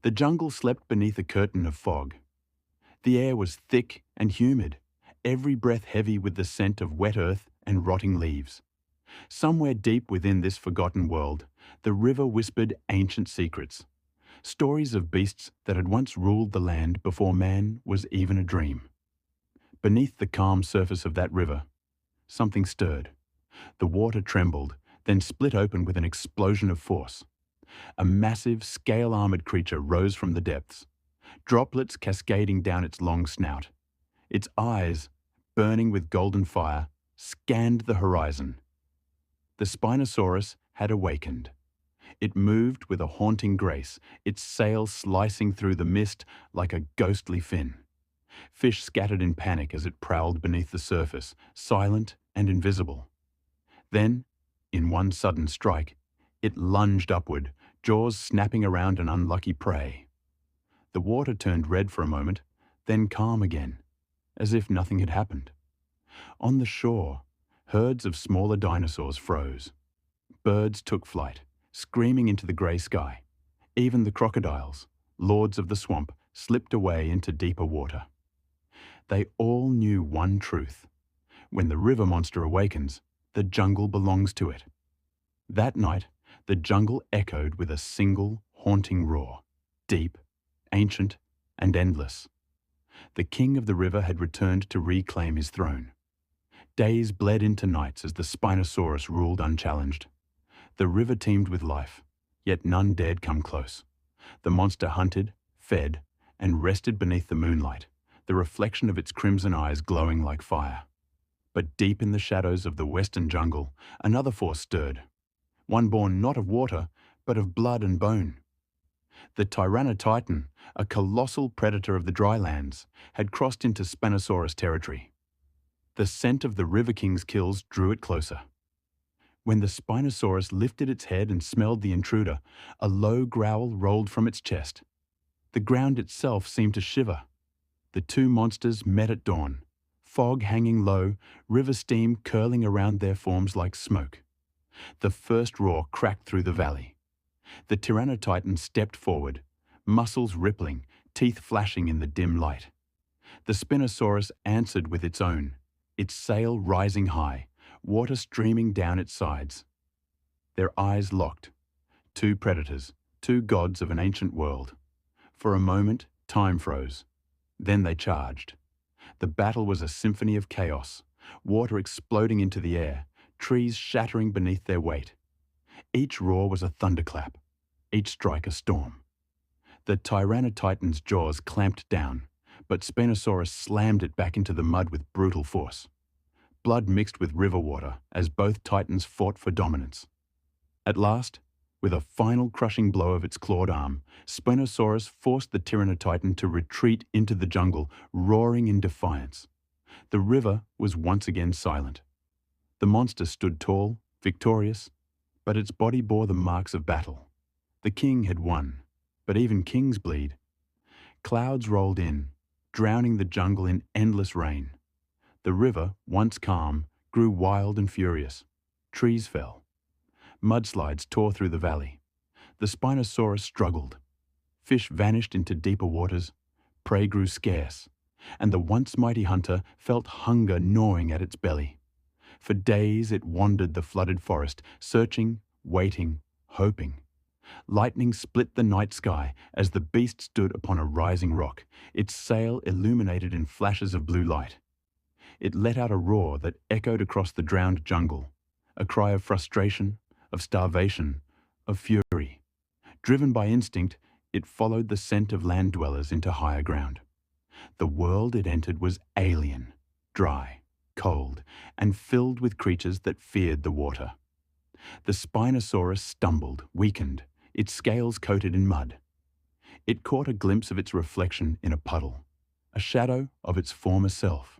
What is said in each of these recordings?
The jungle slept beneath a curtain of fog. The air was thick and humid, every breath heavy with the scent of wet earth and rotting leaves. Somewhere deep within this forgotten world, the river whispered ancient secrets, stories of beasts that had once ruled the land before man was even a dream. Beneath the calm surface of that river, something stirred. The water trembled, then split open with an explosion of force. A massive, scale-armored creature rose from the depths, droplets cascading down its long snout. Its eyes, burning with golden fire, scanned the horizon. The Spinosaurus had awakened. It moved with a haunting grace, its sail slicing through the mist like a ghostly fin. Fish scattered in panic as it prowled beneath the surface, silent and invisible. Then, in one sudden strike, it lunged upward, jaws snapping around an unlucky prey. The water turned red for a moment, then calm again, as if nothing had happened. On the shore, herds of smaller dinosaurs froze. Birds took flight, screaming into the grey sky. Even the crocodiles, lords of the swamp, slipped away into deeper water. They all knew one truth. When the river monster awakens, the jungle belongs to it. That night, the jungle echoed with a single, haunting roar, deep, ancient, and endless. The king of the river had returned to reclaim his throne. Days bled into nights as the Spinosaurus ruled unchallenged. The river teemed with life, yet none dared come close. The monster hunted, fed, and rested beneath the moonlight, the reflection of its crimson eyes glowing like fire. But deep in the shadows of the western jungle, another force stirred, one born not of water, but of blood and bone. The Tyranotitan, a colossal predator of the drylands, had crossed into Spinosaurus territory. The scent of the River King's kills drew it closer. When the Spinosaurus lifted its head and smelled the intruder, a low growl rolled from its chest. The ground itself seemed to shiver. The two monsters met at dawn, fog hanging low, river steam curling around their forms like smoke. The first roar cracked through the valley. The Tyrannotitan stepped forward, muscles rippling, teeth flashing in the dim light. The Spinosaurus answered with its own, its sail rising high, water streaming down its sides. Their eyes locked. Two predators, two gods of an ancient world. For a moment, time froze. Then they charged. The battle was a symphony of chaos, water exploding into the air, trees shattering beneath their weight. Each roar was a thunderclap, each strike a storm. The Tyrannotitan's jaws clamped down, but Spinosaurus slammed it back into the mud with brutal force. Blood mixed with river water as both titans fought for dominance. At last, with a final crushing blow of its clawed arm, Spinosaurus forced the Tyrannotitan to retreat into the jungle, roaring in defiance. The river was once again silent. The monster stood tall, victorious, but its body bore the marks of battle. The king had won, but even kings bleed. Clouds rolled in, drowning the jungle in endless rain. The river, once calm, grew wild and furious. Trees fell. Mudslides tore through the valley. The Spinosaurus struggled. Fish vanished into deeper waters. Prey grew scarce, and the once mighty hunter felt hunger gnawing at its belly. For days it wandered the flooded forest, searching, waiting, hoping. Lightning split the night sky as the beast stood upon a rising rock, its sail illuminated in flashes of blue light. It let out a roar that echoed across the drowned jungle, a cry of frustration, of starvation, of fury. Driven by instinct, it followed the scent of land dwellers into higher ground. The world it entered was alien, dry, cold, and filled with creatures that feared the water. The Spinosaurus stumbled, weakened, its scales coated in mud. It caught a glimpse of its reflection in a puddle, a shadow of its former self.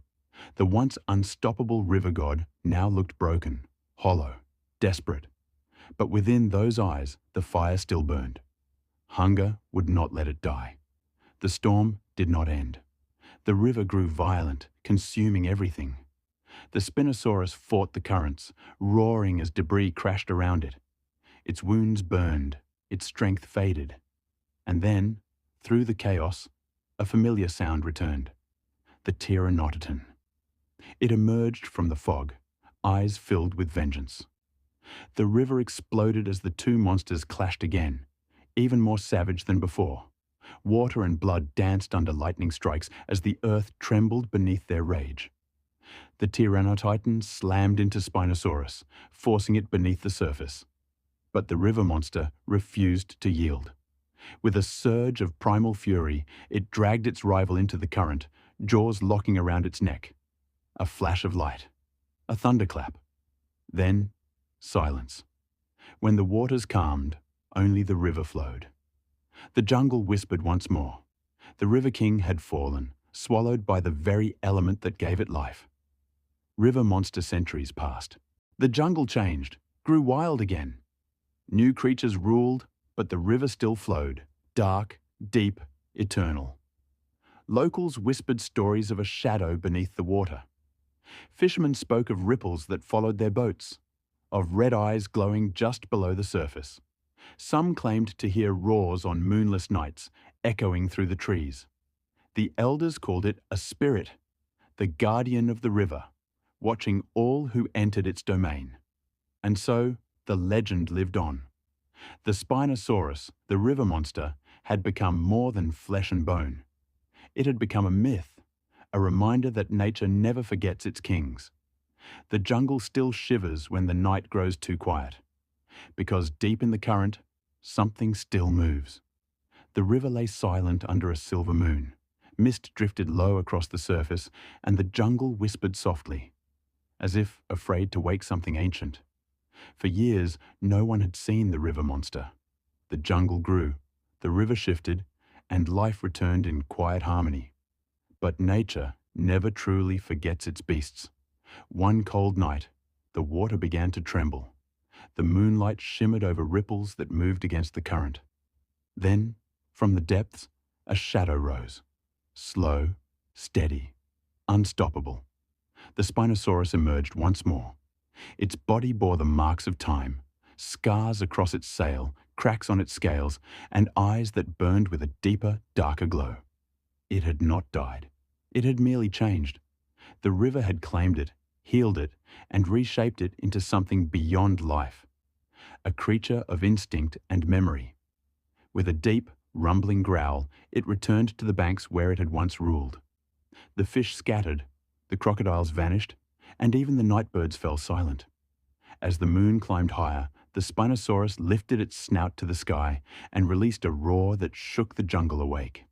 The once unstoppable river god now looked broken, hollow, desperate. But within those eyes, the fire still burned. Hunger would not let it die. The storm did not end. The river grew violent, consuming everything. The Spinosaurus fought the currents, roaring as debris crashed around it. Its wounds burned, its strength faded. And then, Through the chaos, a familiar sound returned. The Pteranodon. It emerged from the fog, eyes filled with vengeance. The river exploded as the two monsters clashed again, even more savage than before. Water and blood danced under lightning strikes as the earth trembled beneath their rage. The Pteranodon slammed into Spinosaurus, forcing it beneath the surface. But the river monster refused to yield. With a surge of primal fury, it dragged its rival into the current, jaws locking around its neck. A flash of light. A thunderclap. Then, silence. When the waters calmed, only the river flowed. The jungle whispered once more. The River King had fallen, swallowed by the very element that gave it life. River monster centuries passed. The jungle changed, grew wild again. New creatures ruled, but the river still flowed, dark, deep, eternal. Locals whispered stories of a shadow beneath the water. Fishermen spoke of ripples that followed their boats, of red eyes glowing just below the surface. Some claimed to hear roars on moonless nights, echoing through the trees. The elders called it a spirit, the guardian of the river, watching all who entered its domain. And so, the legend lived on. The Spinosaurus, the river monster, had become more than flesh and bone. It had become a myth, a reminder that nature never forgets its kings. The jungle still shivers when the night grows too quiet, because deep in the current, something still moves. The river lay silent under a silver moon. Mist drifted low across the surface, and the jungle whispered softly, as if afraid to wake something ancient. For years, no one had seen the river monster. The jungle grew, the river shifted, and life returned in quiet harmony. But nature never truly forgets its beasts. One cold night, the water began to tremble. The moonlight shimmered over ripples that moved against the current. Then, from the depths, a shadow rose. Slow, steady, unstoppable. The Spinosaurus emerged once more. Its body bore the marks of time, scars across its sail, cracks on its scales, and eyes that burned with a deeper, darker glow. It had not died. It had merely changed. The river had claimed it, healed it, and reshaped it into something beyond life. A creature of instinct and memory. With a deep, rumbling growl, it returned to the banks where it had once ruled. The fish scattered, the crocodiles vanished, and even the nightbirds fell silent. As the moon climbed higher, the Spinosaurus lifted its snout to the sky and released a roar that shook the jungle awake.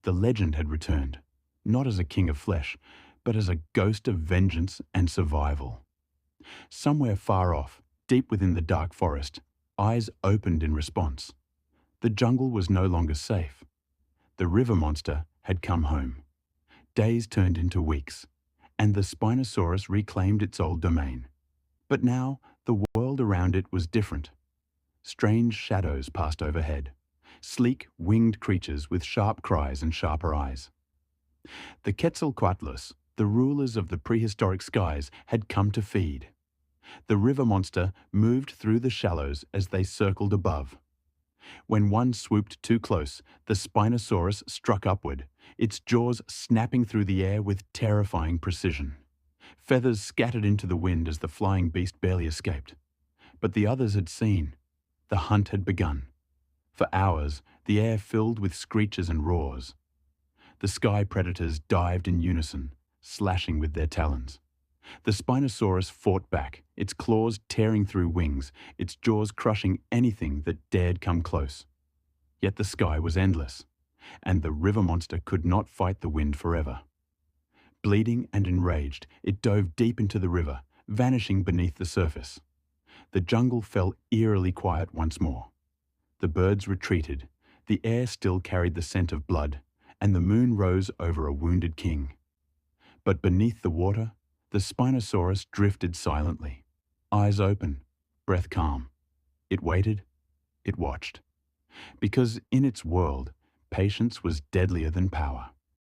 The legend had returned, not as a king of flesh, but as a ghost of vengeance and survival. Somewhere far off, deep within the dark forest, eyes opened in response. The jungle was no longer safe. The river monster had come home. Days turned into weeks, and the Spinosaurus reclaimed its old domain. But now, the world around it was different. Strange shadows passed overhead, sleek, winged creatures with sharp cries and sharper eyes. The Quetzalcoatlus, the rulers of the prehistoric skies, had come to feed. The river monster moved through the shallows as they circled above. When one swooped too close, the Spinosaurus struck upward, its jaws snapping through the air with terrifying precision. Feathers scattered into the wind as the flying beast barely escaped. But the others had seen. The hunt had begun. For hours, the air filled with screeches and roars. The sky predators dived in unison, slashing with their talons. The Spinosaurus fought back, its claws tearing through wings, its jaws crushing anything that dared come close. Yet the sky was endless, and the river monster could not fight the wind forever. Bleeding and enraged, it dove deep into the river, vanishing beneath the surface. The jungle fell eerily quiet once more. The birds retreated, the air still carried the scent of blood, and the moon rose over a wounded king. But beneath the water, the Spinosaurus drifted silently, eyes open, breath calm. It waited, it watched. Because in its world, patience was deadlier than power.